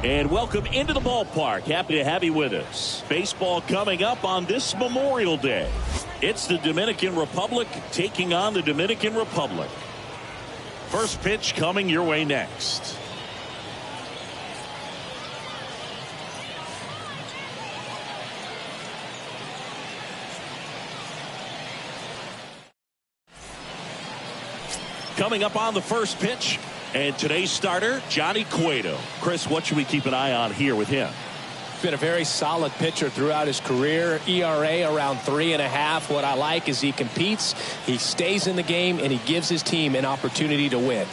And welcome into the ballpark. Happy to have you with us. Baseball coming up on this Memorial Day. It's the Dominican Republic taking on the Dominican Republic. First pitch coming your way next. Coming up on the first pitch. And today's starter, Johnny Cueto. Chris, what should we keep an eye on here with him? Been a very solid pitcher throughout his career. ERA around 3.5. What I like is he competes, he stays in the game, and he gives his team an opportunity to win.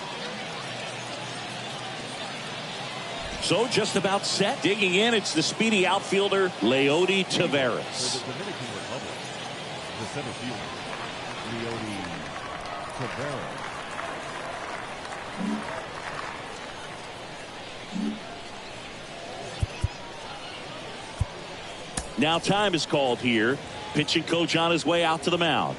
So just about set. Digging in, it's the speedy outfielder, Leody Taveras. For the Dominican Republic, the center fielder, Leody Taveras. Now time is called here. Pitching coach on his way out to the mound.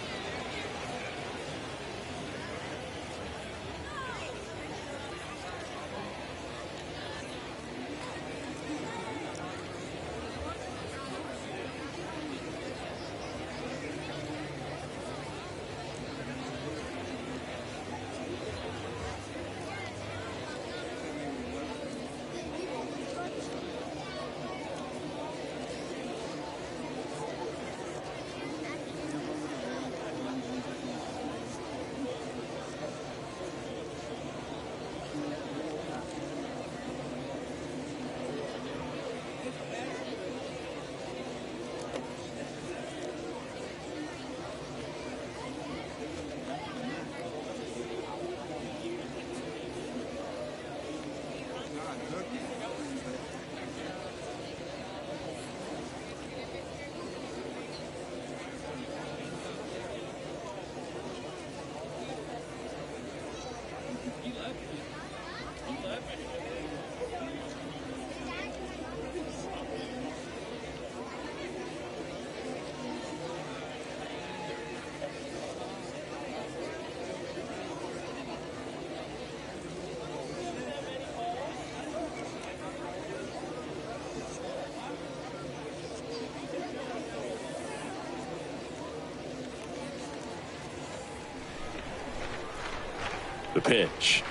The pitch.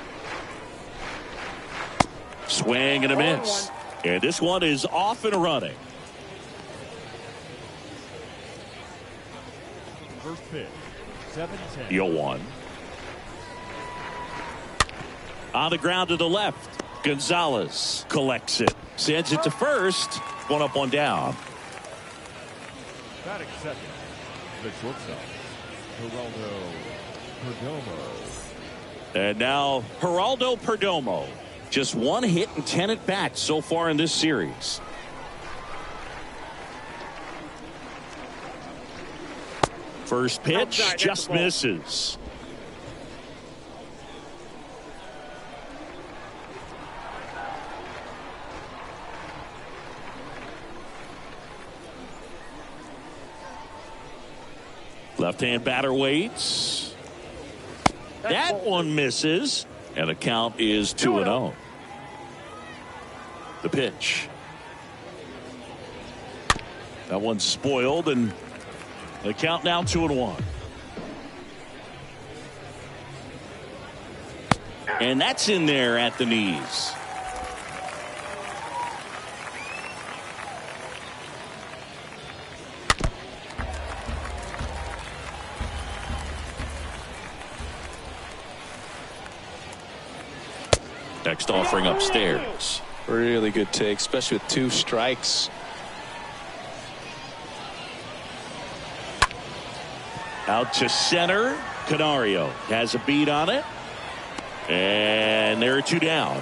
Swing and a miss. And this one is off and running. First pitch, 7-10. 0-1. On the ground to the left. Gonzalez collects it. Sends it to first. One up, one down. Batting second, the shortstop, Geraldo Perdomo. And now Geraldo Perdomo. Just 1 hit and 10 at bats so far in this series. First pitch just misses. Left-hand batter waits. That one misses, and the count is 2-0. The pitch. That one's spoiled, and the count now 2-1. And that's in there at the knees. Next offering upstairs. Really good take, especially with 2 strikes. Out to center. Canario has a beat on it. And there are 2 down.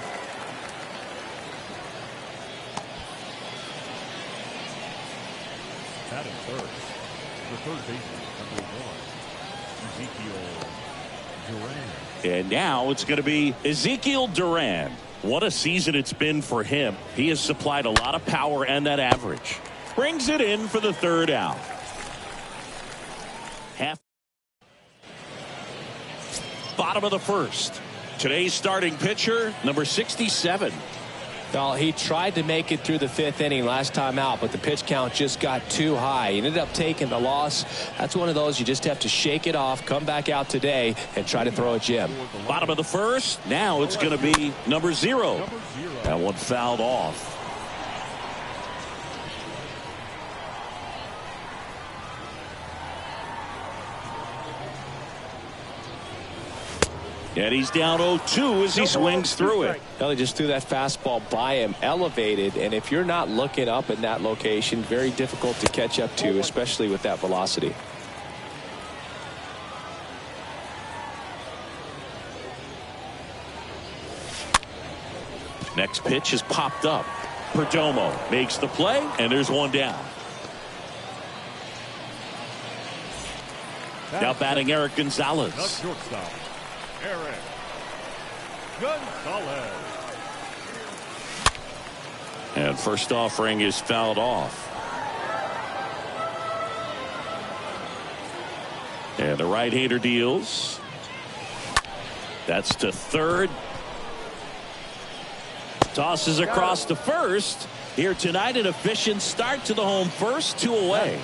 Batting first, the third baseman, number 1, Ezekiel Duran. And now it's going to be Ezekiel Duran. What a season it's been for him. He has supplied a lot of power and that average. Brings it in for the 3rd out. Bottom of the 1st. Today's starting pitcher, number 67, Well, he tried to make it through the 5th inning last time out, but the pitch count just got too high. He ended up taking the loss. That's one of those you just have to shake it off, come back out today, and try to throw a gem. Bottom of the 1st. Now it's going to be number 0. That one fouled off. And he's down 0-2 as he swings through it. Well, he just threw that fastball by him, elevated, and if you're not looking up in that location, very difficult to catch up to, especially with that velocity. Next pitch is popped up. Perdomo makes the play, and there's one down. Now batting Eric Gonzalez. The shortstop, Eric Gonzalez. And first offering is fouled off. And the right-hander deals. That's to third. Tosses across to first. Here tonight, an efficient start to the home first, 2 away.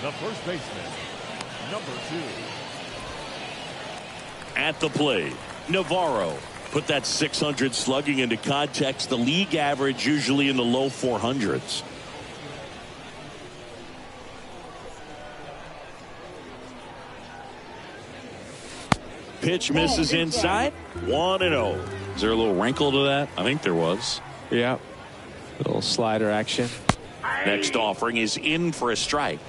The first baseman, number 2. At the plate, Navarro. Put that 600 slugging into context. The league average usually in the low 400s. Pitch misses inside. 1-0. Is there a little wrinkle to that? I think there was. Yeah. A little slider action. Next offering is in for a strike.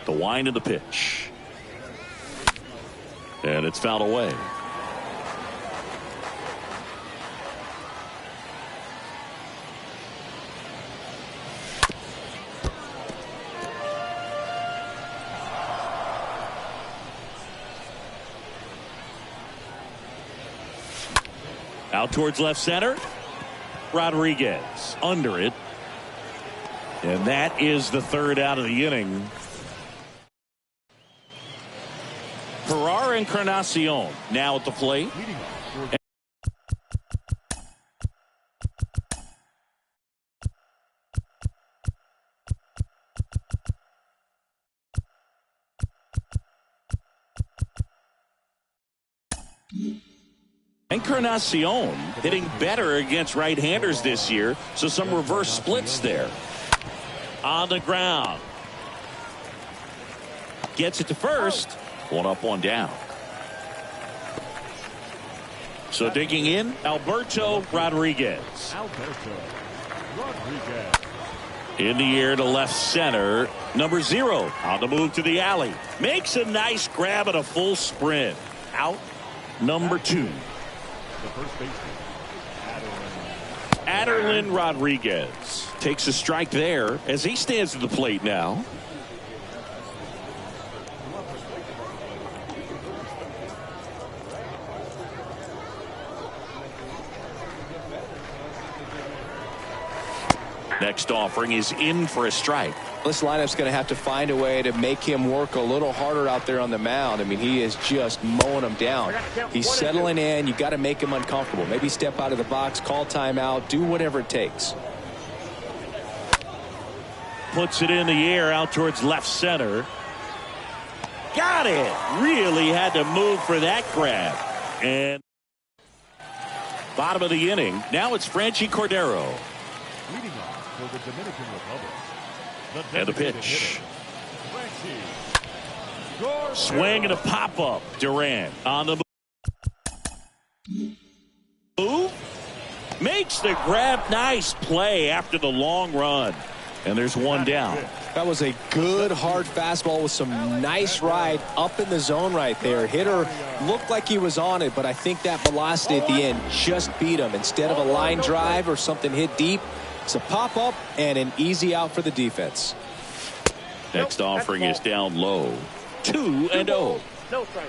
The wind of the pitch. And it's fouled away. Out towards left center. Rodriguez under it. And that is the third out of the inning. Ferrar Encarnacion now at the plate. Encarnacion hitting better against right-handers this year, so some reverse splits there. On the ground. Gets it to first. 1 up, 1 down. So digging in, Alberto Rodriguez. In the air to left center. Number 0 on the move to the alley. Makes a nice grab at a full sprint. Out number 2. The first baseman, Adry Rodriguez takes a strike there as he stands at the plate now. Next offering is in for a strike. This lineup's going to have to find a way to make him work a little harder out there on the mound. I mean, he is just mowing them down. He's settling in. You got to make him uncomfortable. Maybe step out of the box, call timeout, do whatever it takes. Puts it in the air out towards left center. Got it. Really had to move for that grab. And bottom of the inning. Now it's Franchi Cordero. leading off for the Dominican Republic. And the pitch. Swing and a pop-up. Durant on the move. Makes the grab. Nice play after the long run. And there's one down. That was a good hard fastball with some nice ride up in the zone right there. Hitter looked like he was on it, but I think that velocity at the end just beat him. Instead of a line drive or something hit deep, it's a pop-up and an easy out for the defense. Next offering is down low. 2-0. No strike.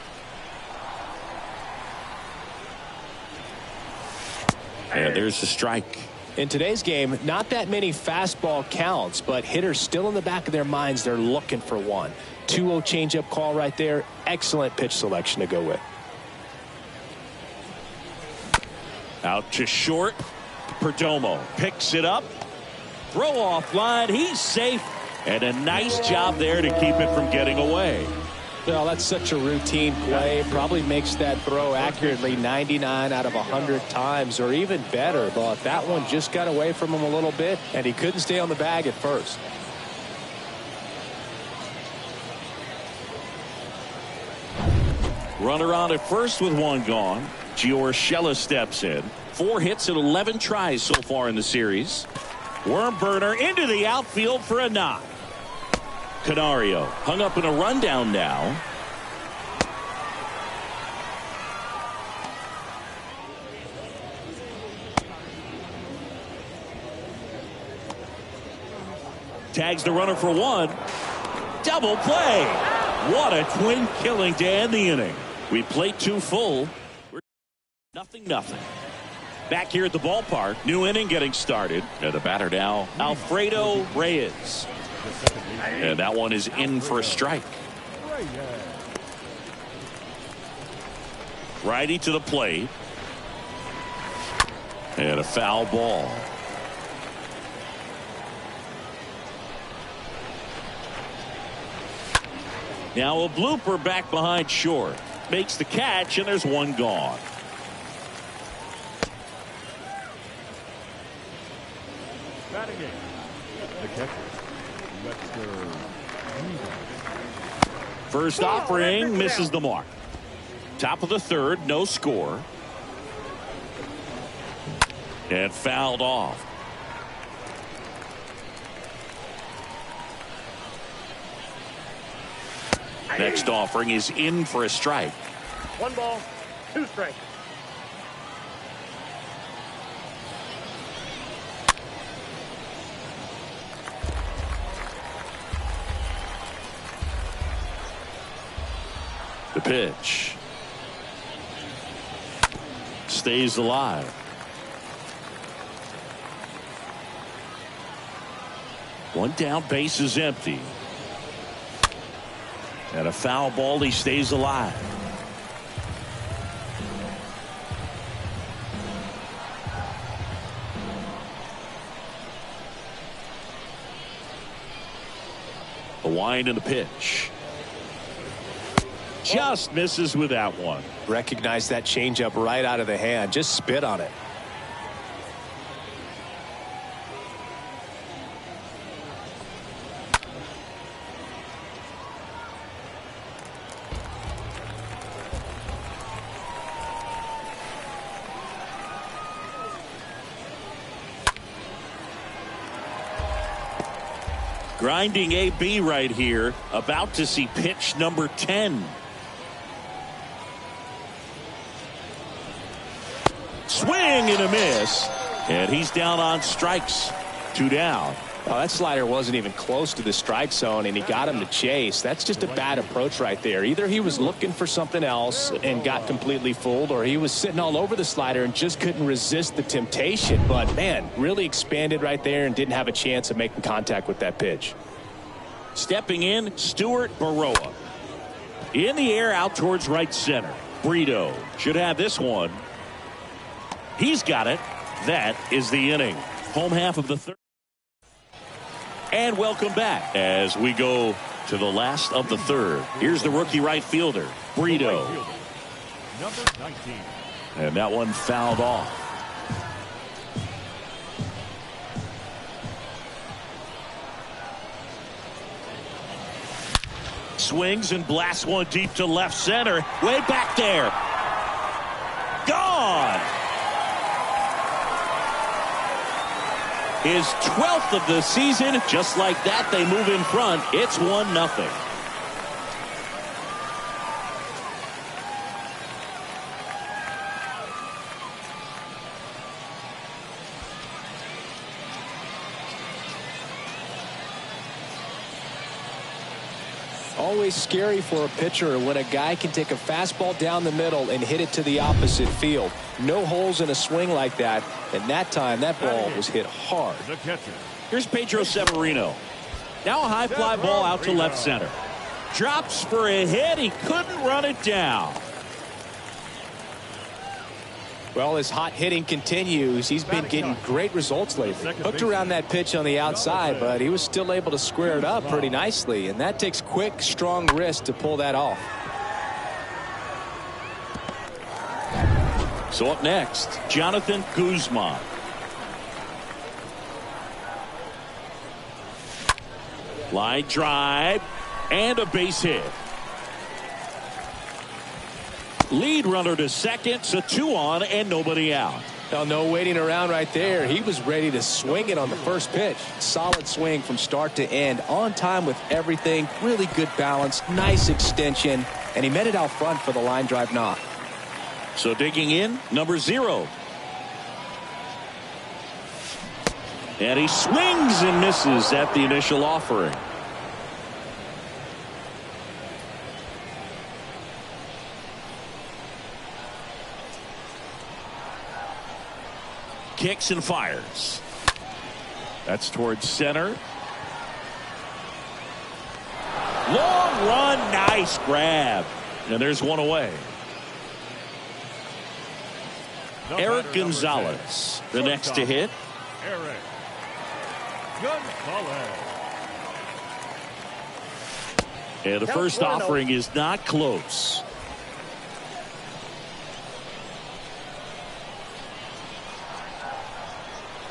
And there's the strike. In today's game, not that many fastball counts, but hitters still in the back of their minds, they're looking for one. 2-0 changeup call right there. Excellent pitch selection to go with. Out to short. Perdomo picks it up. Throw off line. He's safe. And a nice job there to keep it from getting away. Well, that's such a routine play. Probably makes that throw accurately 99 out of 100 times, or even better. But that one just got away from him a little bit, and he couldn't stay on the bag at first. Runner on at first with one gone. Giorgella steps in. 4 hits and 11 tries so far in the series. Worm burner into the outfield for a knock. Canario hung up in a rundown now. Tags the runner for 1. Double play. What a twin killing to end the inning. We played 2 full. We're 0-0. Back here at the ballpark. New inning getting started. And the batter now, Alfredo Reyes. And that one is in for a strike. Righty to the plate. And a foul ball. Now a blooper back behind short. Makes the catch, and there's one gone. Batting in. The catcher. First offering misses the mark. Top of the third, no score. And fouled off. Next offering is in for a strike. 1 ball, 2 strikes. The pitch. Stays alive. One down, base is empty. And a foul ball, he stays alive. The wind and the pitch. Just misses with that one. Recognize that changeup right out of the hand. Just spit on it. Grinding AB right here. About to see pitch number 10. Swing and a miss. And he's down on strikes. 2 down. Oh, that slider wasn't even close to the strike zone, and he got him to chase. That's just a bad approach right there. Either he was looking for something else and got completely fooled, or he was sitting all over the slider and just couldn't resist the temptation. But, man, really expanded right there and didn't have a chance of making contact with that pitch. Stepping in, Stuart Baroa. In the air, out towards right center. Brito should have this one. He's got it. That is the inning. Home half of the third. And welcome back as we go to the last of the third. Here's the rookie right fielder, Brito. Number 19. And that one fouled off. Swings and blasts one deep to left center. Way back there. Gone. His 12th of the season. Just like that, they move in front. It's 1-0. Always scary for a pitcher when a guy can take a fastball down the middle and hit it to the opposite field. No holes in a swing like that, and that time that ball was hit hard. The catcher. Here's Pedro Severino. Now a high fly ball out to left center. Drops for a hit. He couldn't run it down. Well, his hot hitting continues. He's been getting great results lately. Hooked around that pitch on the outside, but he was still able to square it up pretty nicely. And that takes quick, strong wrist to pull that off. So up next, Jonathan Guzman. Line drive and a base hit. Lead runner to second, so 2 on and nobody out. Now, no waiting around right there. He was ready to swing it on the first pitch. Solid swing from start to end. On time with everything. Really good balance. Nice extension. And he met it out front for the line drive knock. So digging in, number 0. And he swings and misses at the initial offering. Kicks and fires. That's towards center. Long run, nice grab. And there's one away. Eric Gonzalez, the next to hit. Eric Gonzalez. And the first offering is not close.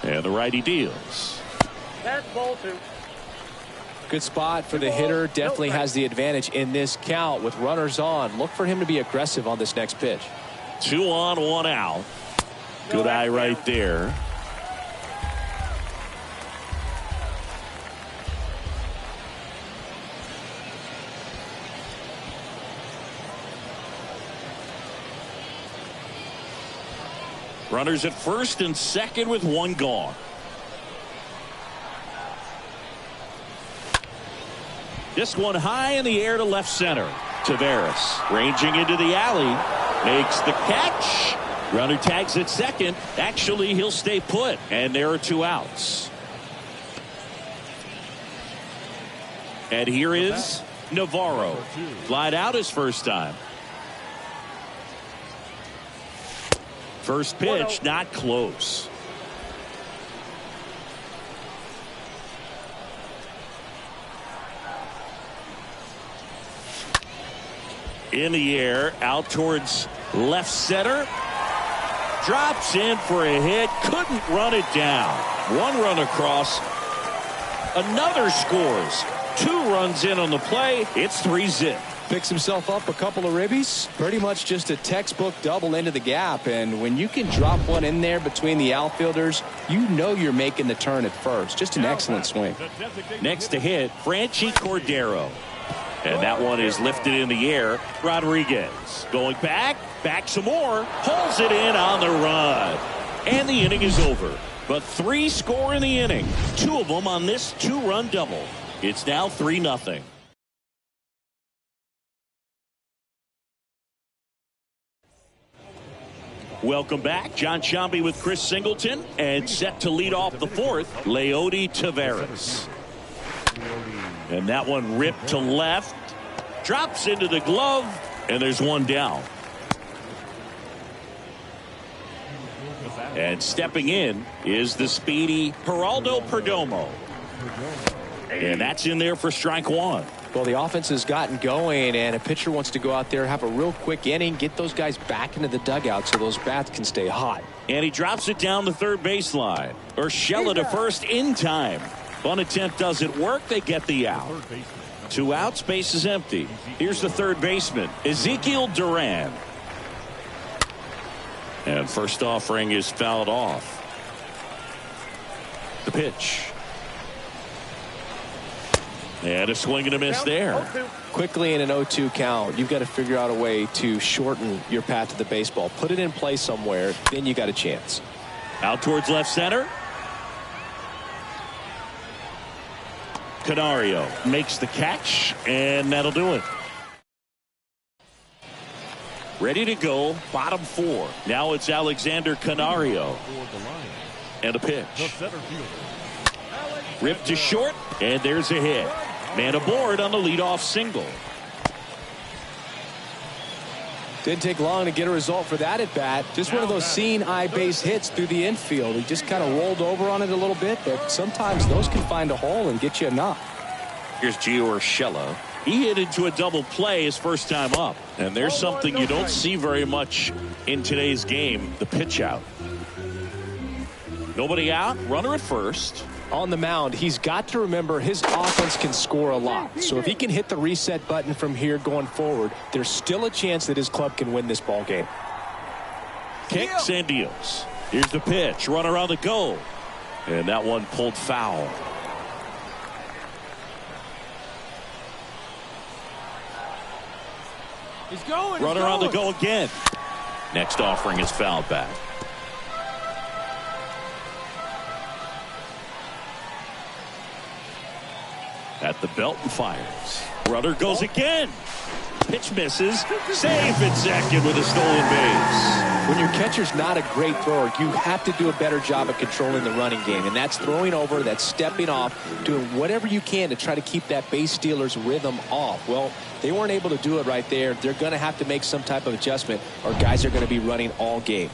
And the righty deals. That's ball 2. Good spot for the hitter. Definitely has the advantage in this count with runners on. Look for him to be aggressive on this next pitch. 2 on, 1 out. Good eye right there. Runners at first and second with 1 gone. This one high in the air to left center. Taveras ranging into the alley. Makes the catch. Runner tags at second. Actually, he'll stay put. And there are 2 outs. And here is Navarro. Flied out his first time. First pitch, not close. In the air, out towards left center. Drops in for a hit. Couldn't run it down. 1 run across. Another scores. 2 runs in on the play. It's 3-zip. Picks himself up a couple of ribbies. Pretty much just a textbook double into the gap. And when you can drop one in there between the outfielders, you know you're making the turn at first. Just an excellent swing. Next to hit, Franchi Cordero. And that one is lifted in the air. Rodriguez going back some more. Pulls it in on the run. And the inning is over. But 3 score in the inning. 2 of them on this 2-run double. It's now 3-0. Welcome back. John Sciambi with Chris Singleton. And set to lead off the 4th, Leody Taveras. And that one ripped to left. Drops into the glove. And there's 1 down. And stepping in is the speedy Geraldo Perdomo. And that's in there for strike 1. Well, the offense has gotten going, and a pitcher wants to go out there, have a real quick inning, get those guys back into the dugout so those bats can stay hot. And he drops it down the third baseline. Urshela to first in time. One attempt doesn't work. They get the out. 2 outs, base is empty. Here's the third baseman, Ezekiel Duran. And first offering is fouled off. The pitch. And a swing and a miss there. Quickly in an 0-2 count, you've got to figure out a way to shorten your path to the baseball. Put it in play somewhere, then you got a chance. Out towards left center. Canario makes the catch, and that'll do it. Ready to go, bottom 4. Now it's Alexander Canario. And a pitch. Ripped to short, and there's a hit. Man aboard on the leadoff single. Didn't take long to get a result for that at bat. Just one of those seeing eye base hits through the infield. He just kind of rolled over on it a little bit, but sometimes those can find a hole and get you a knock. Here's Gio Urshela. He hit into a double play his first time up. And there's something you don't see very much in today's game, the pitch out. Nobody out, runner at first. On the mound, he's got to remember his offense can score a lot. So if he can hit the reset button from here going forward, there's still a chance that his club can win this ball game. Kicks and deals. Here's the pitch. Runner on the go. And that one pulled foul. He's going. Runner on the go again. Next offering is fouled back. At the belt and fires. Runner goes again. Pitch misses. Safe at second with a stolen base. When your catcher's not a great thrower, you have to do a better job of controlling the running game. And that's throwing over, that's stepping off, doing whatever you can to try to keep that base stealer's rhythm off. Well, they weren't able to do it right there. They're going to have to make some type of adjustment or guys are going to be running all game.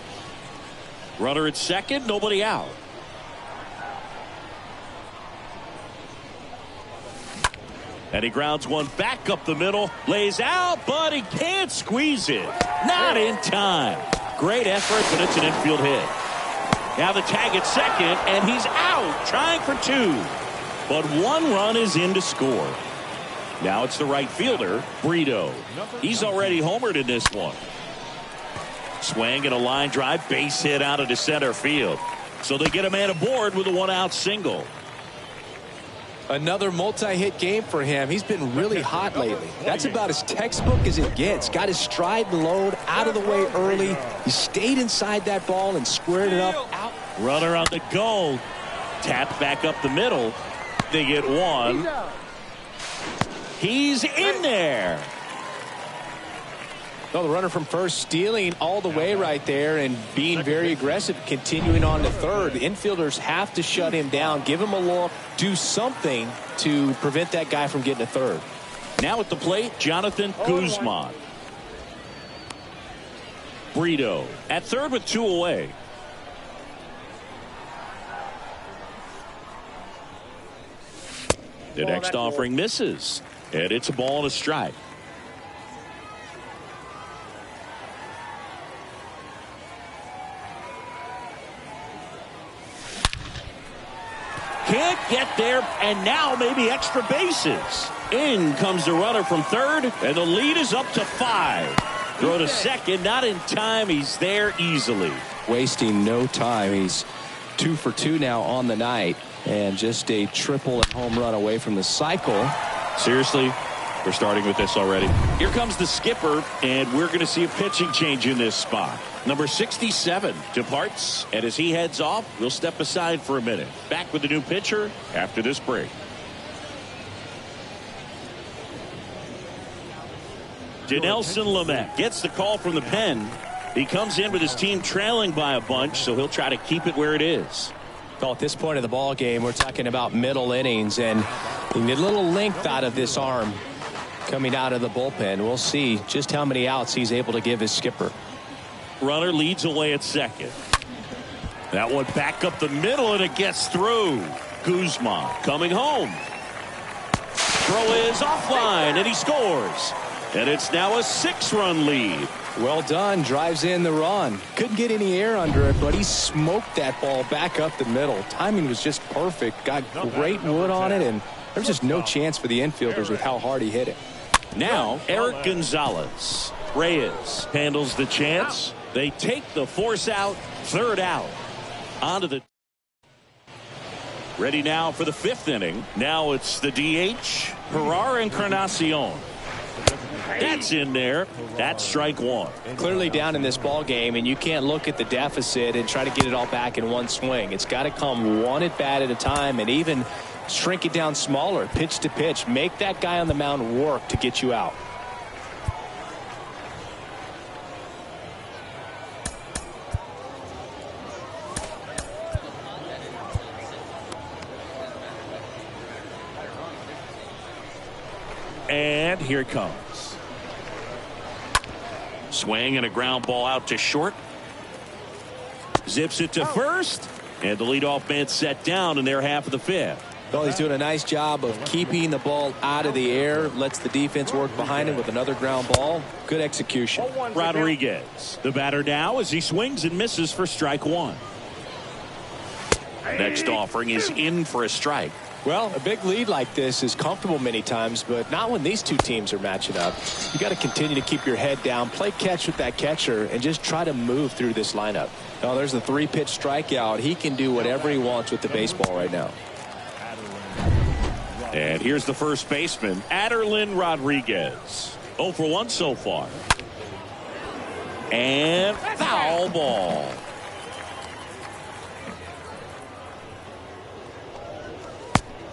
Runner at second, nobody out. And he grounds one back up the middle, lays out, but he can't squeeze it. Not in time. Great effort, but it's an infield hit. Now the tag at second, and he's out, trying for two. But one run is in to score. Now it's the right fielder, Brito. He's already homered in this one. Swing and a line drive, base hit out into center field. So they get a man aboard with a one-out single. Another multi-hit game for him. He's been really hot lately. That's about as textbook as it gets. Got his stride and load out of the way early. He stayed inside that ball and squared it up. Out. Runner on the go. Tapped back up the middle. They get one. He's in there. Well, the runner from first stealing all the way right there and being very aggressive, continuing on to third. The infielders have to shut him down, give him a look, do something to prevent that guy from getting to third. Now at the plate, Jonathan Guzman. Brito at third with two away. The next offering misses, and it's a ball and a strike. Can't get there, and now maybe extra bases. In comes the runner from third, and the lead is up to 5. Throw to second, not in time. He's there easily. Wasting no time. He's 2 for 2 now on the night, and just a triple and home run away from the cycle. Seriously, we're starting with this already. Here comes the skipper, and we're going to see a pitching change in this spot. Number 67 departs, and as he heads off, we'll step aside for a minute. Back with the new pitcher after this break. Dinelson Lamet gets the call from the pen. He comes in with his team trailing by a bunch, so he'll try to keep it where it is. Well, at this point of the ball game, we're talking about middle innings, and you need a little length out of this arm coming out of the bullpen. We'll see just how many outs he's able to give his skipper. Runner leads away at second. That one back up the middle, and it gets through. Guzman coming home. Throw is offline, and he scores. And it's now a 6-run lead. Well done. Drives in the run. Couldn't get any air under it, but he smoked that ball back up the middle. Timing was just perfect. Got great wood on it, and there's just no chance for the infielders with how hard he hit it. Now, Eric Gonzalez. Reyes handles the chance. They take the force out. Third out. Onto the. Ready now for the 5th inning. Now it's the DH. Herrera Encarnacion. That's in there. That's strike 1. Clearly down in this ball game, and you can't look at the deficit and try to get it all back in one swing. It's got to come one at bat at a time, and even shrink it down smaller, pitch to pitch. Make that guy on the mound work to get you out. And here it comes. Swing and a ground ball out to short. Zips it to first. And the leadoff man set down in their half of the fifth. Well, he's doing a nice job of keeping the ball out of the air. Lets the defense work behind him with another ground ball. Good execution. Rodriguez, the batter now, as he swings and misses for strike one. Next offering is in for a strike. Well, a big lead like this is comfortable many times, but not when these two teams are matching up. You got to continue to keep your head down, play catch with that catcher, and just try to move through this lineup. Oh, there's the 3-pitch strikeout. He can do whatever he wants with the baseball right now. And here's the first baseman, Adry Rodriguez. 0 for 1 so far. And foul ball.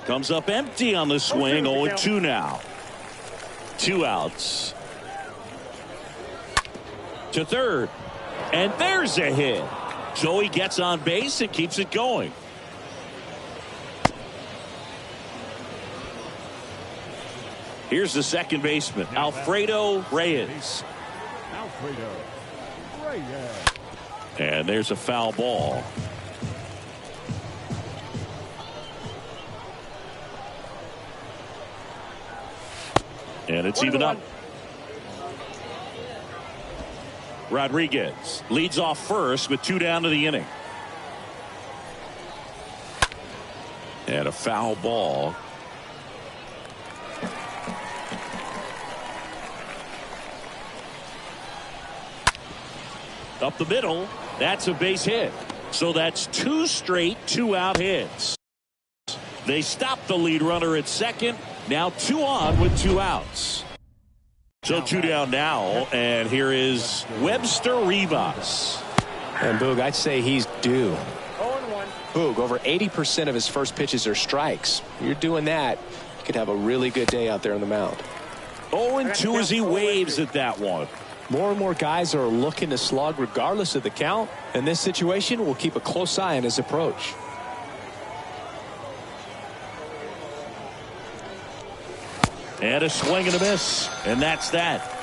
Comes up empty on the swing. 0-2 now. 2 outs. To third. And there's a hit. So he gets on base and keeps it going. Here's the second baseman, Alfredo Reyes. And there's a foul ball. And it's even up. Rodriguez leads off first with 2 down to the inning. And a foul ball. Up the middle. That's a base hit. So that's 2 straight 2-out hits. They stop the lead runner at second. Now 2 on with 2 outs. So 2 down now, and here is Webster Rivas. And Boog, I'd say he's due. 0-1. Boog, over 80% of his first pitches are strikes. You're doing that, you could have a really good day out there on the mound. 0-2 as he waves at that one. More and more guys are looking to slug regardless of the count. In this situation, we'll keep a close eye on his approach. And a swing and a miss. And that's that.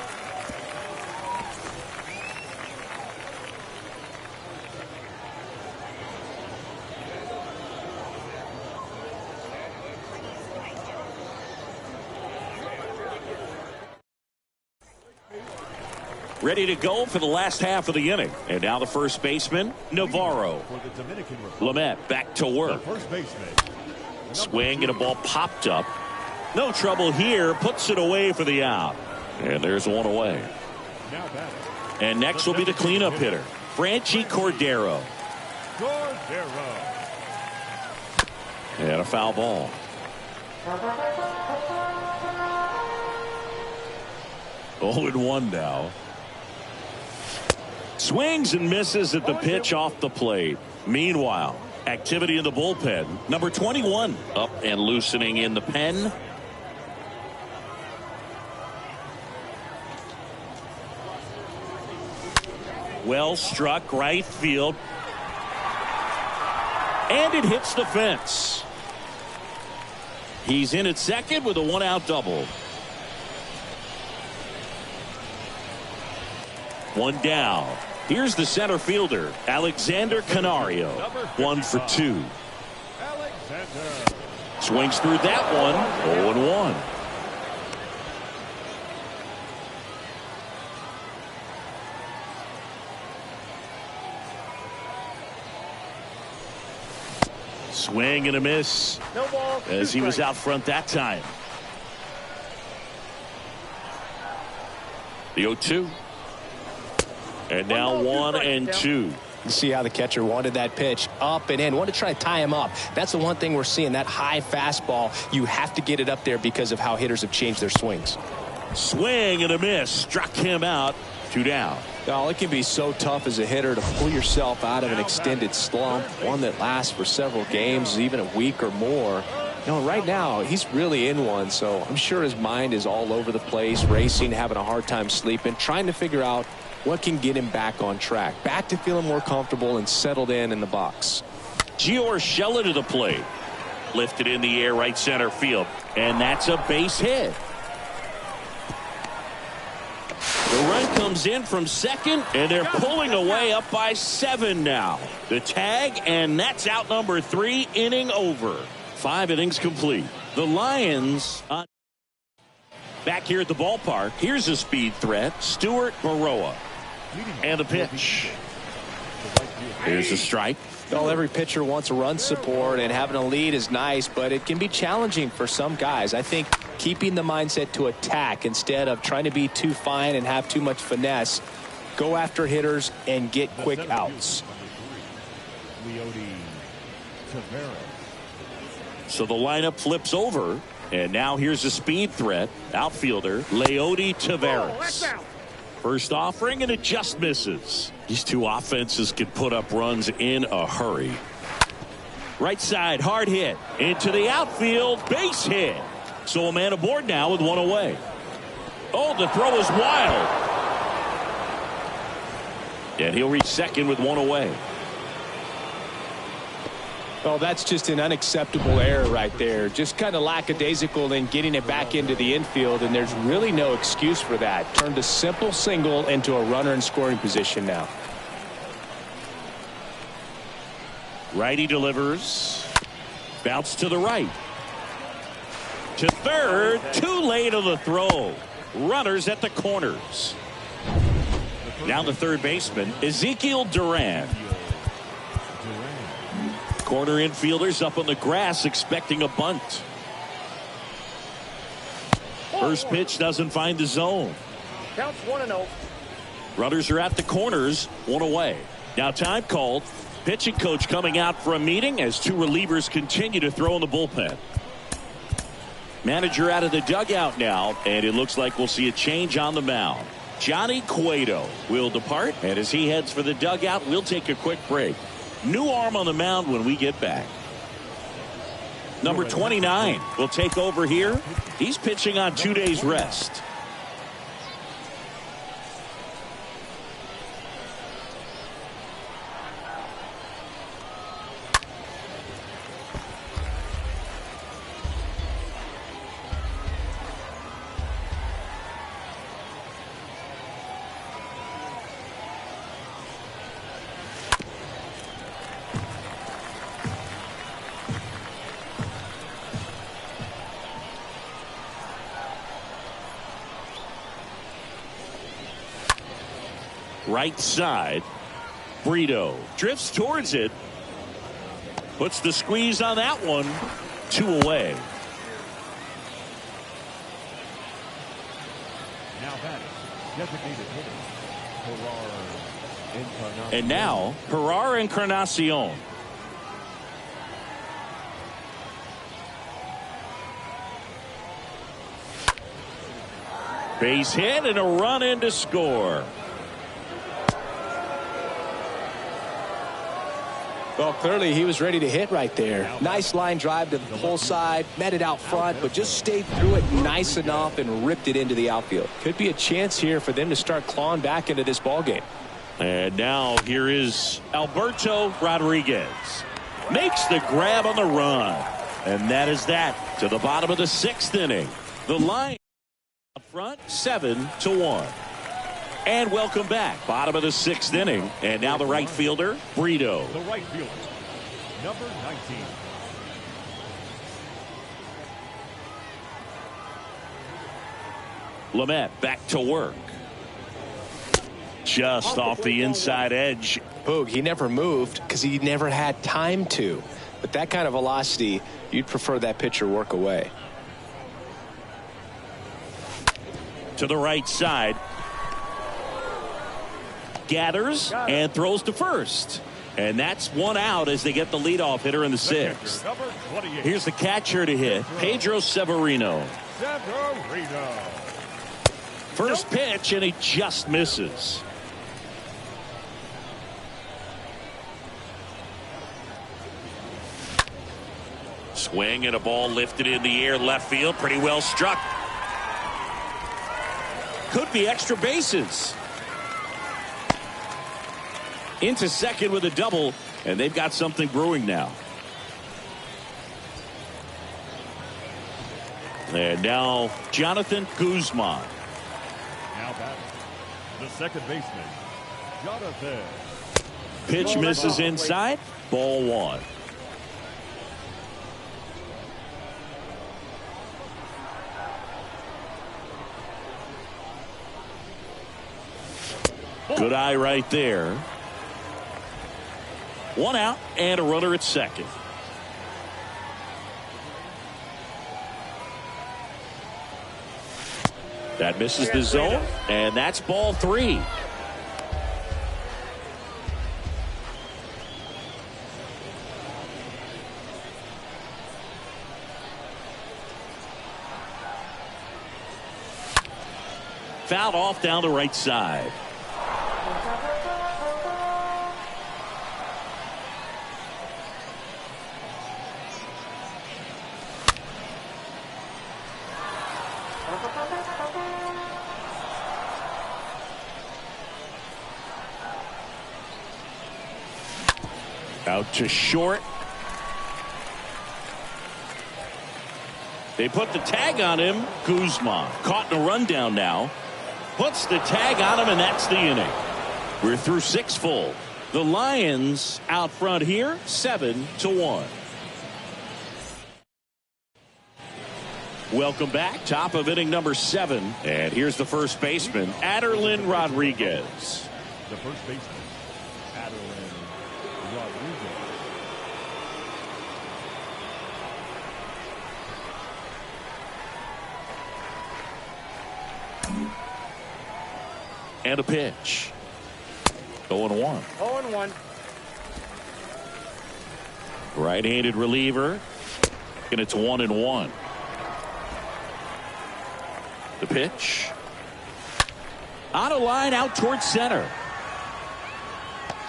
Ready to go for the last half of the inning. And now the first baseman, Navarro. Lamet back to work. Swing and a ball popped up. No trouble here. Puts it away for the out. And there's one away. And next will be the cleanup hitter, Franchy Cordero. And a foul ball. Oh, and 1 now. Swings and misses at the pitch off the plate. Meanwhile, activity in the bullpen. Number 21 up and loosening in the pen. Well struck right field. And it hits the fence. He's in at second with a 1-out double. 1 down. Here's the center fielder, Alexander Canario. 1 for 2. Swings through that one. 0-1. Swing and a miss as he was out front that time. The 0-2. And now 1-2. You see how the catcher wanted that pitch up and in. Wanted to try to tie him up. That's the one thing we're seeing. That high fastball. You have to get it up there because of how hitters have changed their swings. Swing and a miss. Struck him out. 2 down. Oh, it can be so tough as a hitter to pull yourself out of an extended slump, one that lasts for several games, even a week or more. You know, right now, he's really in one, so I'm sure his mind is all over the place, racing, having a hard time sleeping, trying to figure out what can get him back on track, back to feeling more comfortable and settled in the box. Gio Urshela to the plate. Lifted in the air right center field, and that's a base hit. The run comes comes in from second, and they're pulling away up by 7 now. The tag, and that's out number 3, inning over. 5 innings complete. The Lions back here at the ballpark. Here's a speed threat, Stuart Baroa. And the pitch. Here's a strike. Well, every pitcher wants a run support, and having a lead is nice, but it can be challenging for some guys. I think keeping the mindset to attack instead of trying to be too fine and have too much finesse, go after hitters and get quick outs. So the lineup flips over, and now here's a speed threat, outfielder Leody Taveras. First offering, and it just misses. These two offenses can put up runs in a hurry. Right side, hard hit into the outfield, base hit. So a man aboard now with 1 away. Oh, the throw is wild. And he'll reach second with 1 away. Oh, that's just an unacceptable error right there. Just kind of lackadaisical in getting it back into the infield, and there's really no excuse for that. Turned a simple single into a runner in scoring position now. Righty delivers. Bounce to the right. To third. Too late on the throw. Runners at the corners. Now the third baseman, Ezekiel Duran. Corner infielders up on the grass expecting a bunt. First pitch doesn't find the zone. Counts 1-0. Runners are at the corners, 1 away. Now time called. Pitching coach coming out for a meeting as 2 relievers continue to throw in the bullpen. Manager out of the dugout now, and it looks like we'll see a change on the mound. Johnny Cueto will depart, and as he heads for the dugout, we'll take a quick break. New arm on the mound when we get back. Number 29 will take over here. He's pitching on 2 days rest. Right side, Brito drifts towards it, puts the squeeze on that one. 2 away. Now that designated hitter, And now Gerard Encarnacion. Base hit and a run in to score. Well, clearly he was ready to hit right there. Nice line drive to the pull side, met it out front, but just stayed through it nice enough and ripped it into the outfield. Could be a chance here for them to start clawing back into this ball game. And now here is Alberto Rodriguez. Makes the grab on the run. And that is that to the bottom of the 6th inning. The line up front, 7-1. And welcome back. Bottom of the 6th inning. And now the right fielder, Brito. the right fielder, number 19. Lamet back to work. Just off the inside edge. Boog, he never moved because he never had time to. But that kind of velocity, you'd prefer that pitcher work away. To the right side. Gathers and throws to first. And that's 1 out as they get the leadoff hitter in the 6th. Number 28. Here's the catcher to hit, Pedro Severino. First pitch, and he just misses. Swing and a ball lifted in the air, left field, pretty well struck. Could be extra bases. Into second with a double, and they've got something brewing now. And now Jonathan Guzman. Now batting, The second baseman, Jonathan. Pitch misses inside. Ball one. Good eye right there. One out and a runner at second. That misses the zone, and that's ball three. Fouled off down the right side. Out to short. They put the tag on him. Guzman caught in a rundown now. Puts the tag on him, and that's the inning. We're through 6 full. The Lions out front here, 7-1. Welcome back. Top of inning number 7. And here's the first baseman, Adry Rodriguez. The first baseman, Adry Rodriguez. And a pitch. 0-1. 0-1. Right-handed reliever. And it's 1-1. The pitch. On a line out towards center.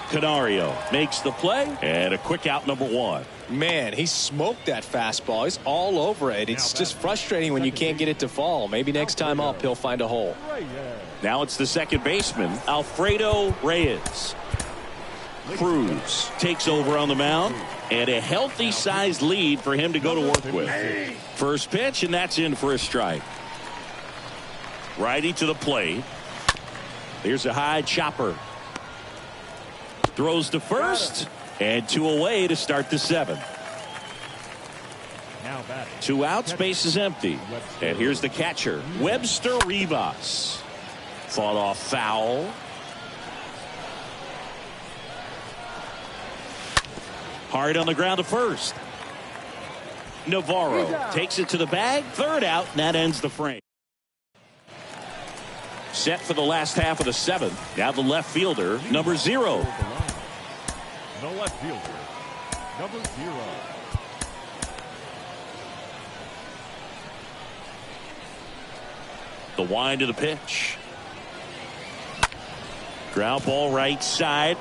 Canario makes the play. And a quick out, number 1. Man, he smoked that fastball. He's all over it. It's just frustrating when you can't get it to fall. Maybe next time up he'll find a hole. Now it's the second baseman, Alfredo Reyes. Cruz takes over on the mound, and a healthy sized lead for him to go to work with. First pitch, and that's in for a strike. Righty to the plate. Here's a high chopper. Throws to first, and 2 away to start the 7th. 2 outs, base is empty. And here's the catcher, Webster Rivas. Fought off foul. Hard on the ground to first. Navarro takes it to the bag. 3rd out, and that ends the frame. Set for the last half of the 7th. Now the left fielder, number 0. The left fielder, number 0. The wind of the pitch. Ground ball right side.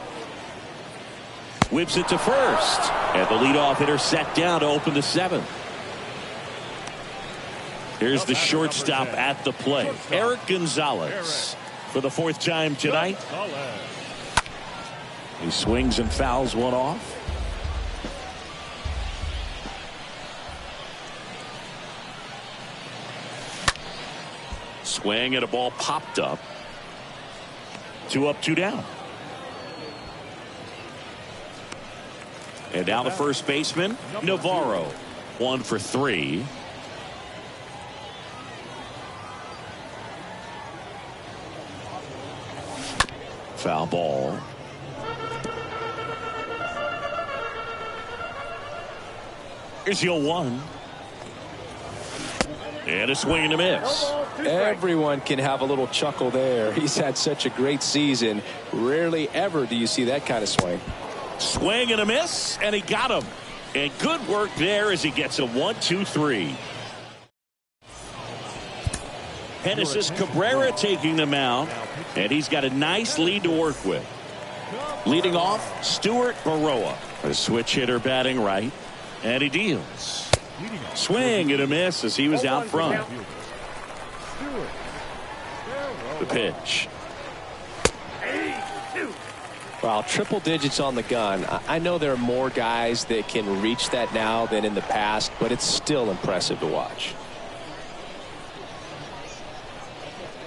Whips it to first. And the leadoff hitter set down to open the 7th. Here's the shortstop at the plate, Eric Gonzalez, for the 4th time tonight. He swings and fouls one off. Swing and a ball popped up. 2 up, 2 down. And now the first baseman, Navarro. 1 for 3. Foul ball. Here's your 1. And a swing and a miss. Everyone can have a little chuckle there. He's had such a great season. Rarely ever do you see that kind of swing. Swing and a miss, and he got him. And good work there as he gets a 1-2-3. Genesis Cabrera taking the mound, and he's got a nice lead to work with. Leading off, Stuart Baroa, a switch hitter batting right, and he deals. Swing and a miss as he was out front. The pitch. Wow, triple digits on the gun. I know there are more guys that can reach that now than in the past, but it's still impressive to watch.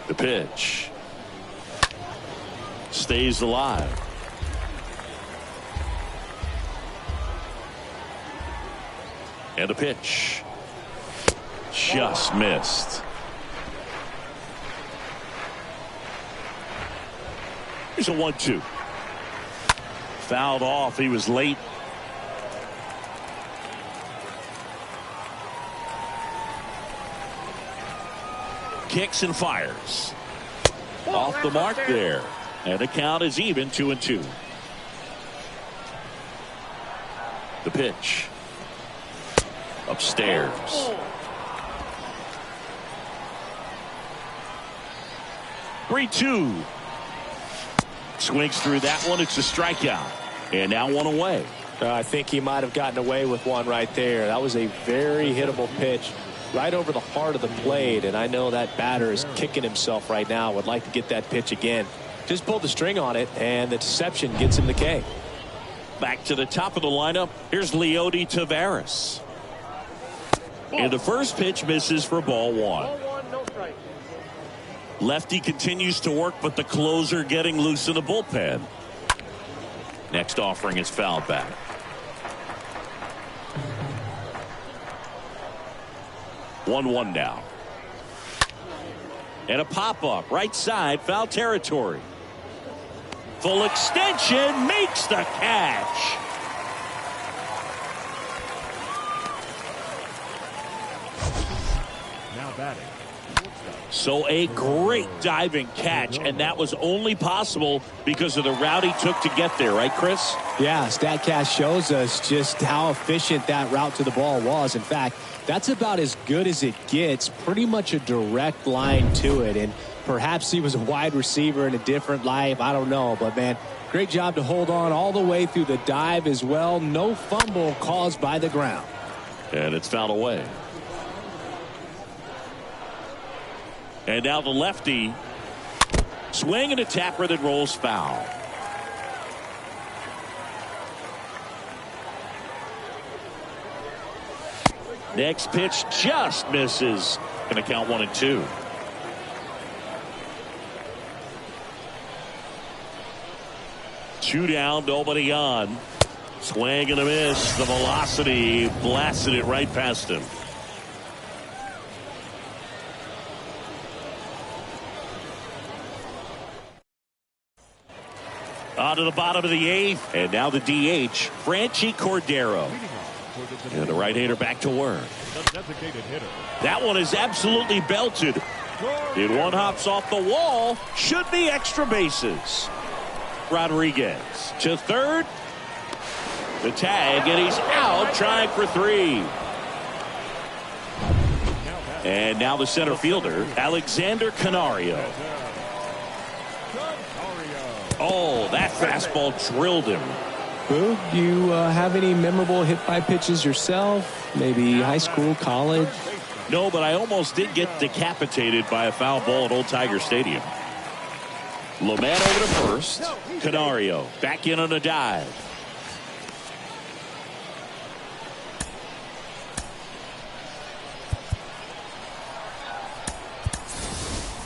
The pitch. stays alive. And a pitch. Just missed. Here's a 1-2. Fouled off. He was late. Kicks and fires. Off the mark there. And the count is even, 2-2. The pitch. Upstairs. Three, 2. Swings through that one. It's a strikeout. And now one away. I think he might have gotten away with one right there. That was a very hittable pitch right over the heart of the plate. And I know that batter is kicking himself right now. Would like to get that pitch again. Just pulled the string on it, and the deception gets him the K. Back to the top of the lineup. Here's Leody Taveras. And the first pitch misses for ball 1. Ball 1, no strike. Lefty continues to work, but the closer getting loose in the bullpen. Next offering is fouled back. One now. And a pop-up right side, foul territory. Full extension, makes the catch. Now batting. So a great diving catch, and that was only possible because of the route he took to get there, right, Chris? Yeah, StatCast shows us just how efficient that route to the ball was. In fact, that's about as good as it gets, pretty much a direct line to it. And perhaps he was a wide receiver in a different life, I don't know. But, man, great job to hold on all the way through the dive as well. No fumble caused by the ground. And it's fouled away. And now the lefty. Swing and a tapper that rolls foul. Next pitch just misses. Going to count 1-2. Two down, nobody on. Swing and a miss. The velocity blasted it right past him. On to the bottom of the 8th. And now the DH, Franchi Cordero. And the right-hander back to work. That one is absolutely belted. And one hops off the wall. Should be extra bases. Rodriguez to third. The tag, and he's out trying for 3. And now the center fielder, Alexander Canario. Oh, that fastball drilled him. Boo, do you have any memorable hit-by pitches yourself? Maybe high school, college? No, but I almost did get decapitated by a foul ball at Old Tiger Stadium. Lemay over to first. Canario back in on a dive.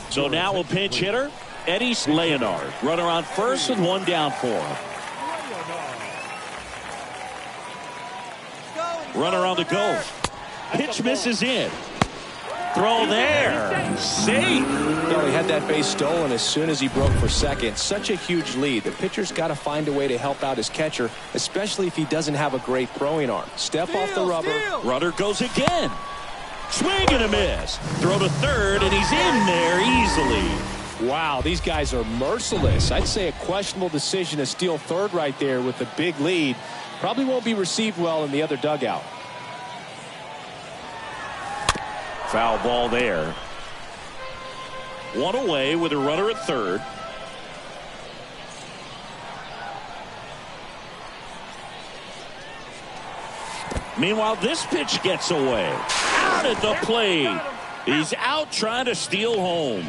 So now a pinch hitter, Eddie Leonard. Runner on first with one down for him. Runner on the go. Pitch misses in. Throw there. Safe. Well, he had that base stolen as soon as he broke for second. Such a huge lead. The pitcher's got to find a way to help out his catcher, especially if he doesn't have a great throwing arm. Step off the rubber. Runner goes again. Swing and a miss. Throw to third, and he's in there easily. Wow, these guys are merciless. I'd say a questionable decision to steal third right there with a big lead. Probably won't be received well in the other dugout. Foul ball there. One away with a runner at third. Meanwhile, this pitch gets away. Out at the plate. He's out trying to steal home.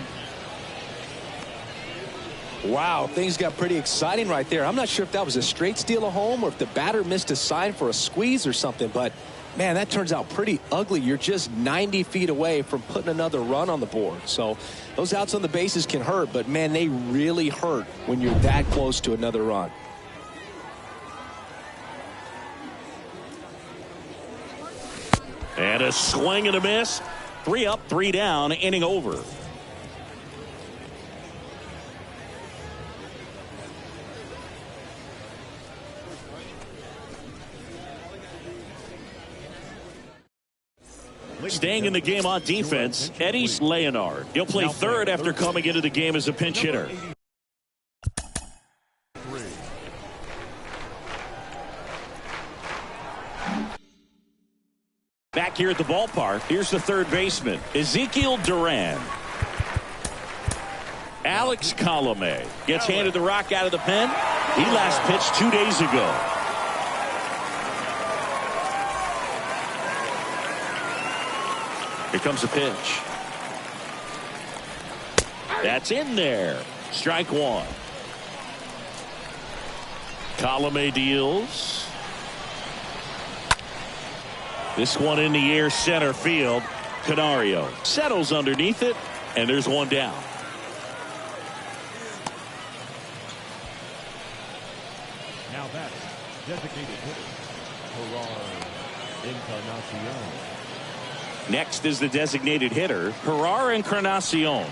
Wow, things got pretty exciting right there. I'm not sure if that was a straight steal of home or if the batter missed a sign for a squeeze or something, but man, that turns out pretty ugly. You're just 90 feet away from putting another run on the board. So those outs on the bases can hurt, but man, they really hurt when you're that close to another run. And a swing and a miss. 3 up, 3 down, inning over. Staying in the game on defense, Eddie Leonard. He'll play third after coming into the game as a pinch hitter. Back here at the ballpark, here's the third baseman, Ezekiel Duran. Alex Colomé gets handed the rock out of the pen. He last pitched 2 days ago. Here comes a pitch. That's in there. Strike one. Colomé deals. This one in the air, center field. Canario settles underneath it, and there's one down. Now that's designated hitter, Encarnacion. Next is the designated hitter, Gerard Encarnacion.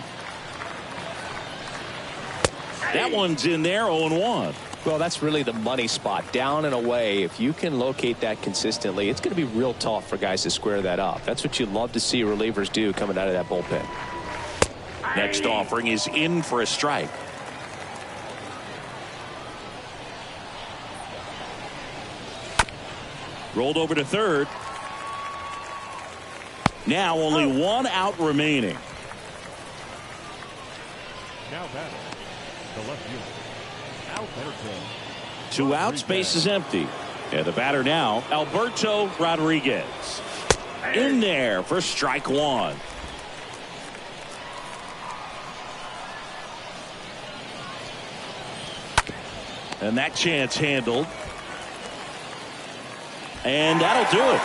That one's in there, 0-1. Well, that's really the money spot, down and away. If you can locate that consistently, it's going to be real tough for guys to square that up. That's what you love to see relievers do coming out of that bullpen. Next offering is in for a strike. Rolled over to third. Now only 1 out remaining. Now batting, the left fielder, Alberto. 2 outs, base is empty. And the batter now, Alberto Rodriguez. In there for strike one. And that chance handled. And that'll do it.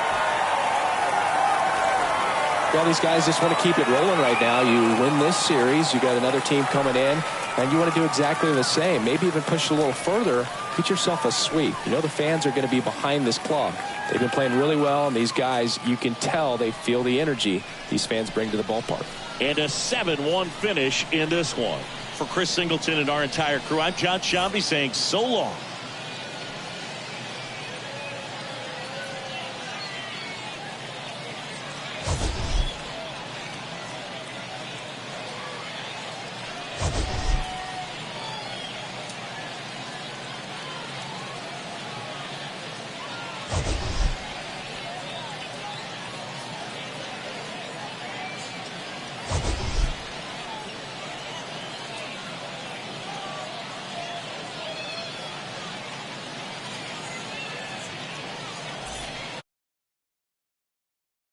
Well, these guys just want to keep it rolling right now. You win this series, you got another team coming in, and you want to do exactly the same. Maybe even push a little further, get yourself a sweep. You know the fans are going to be behind this club. They've been playing really well, and these guys, you can tell they feel the energy these fans bring to the ballpark. And a 7-1 finish in this one. For Chris Singleton and our entire crew, I'm John Shambi saying so long.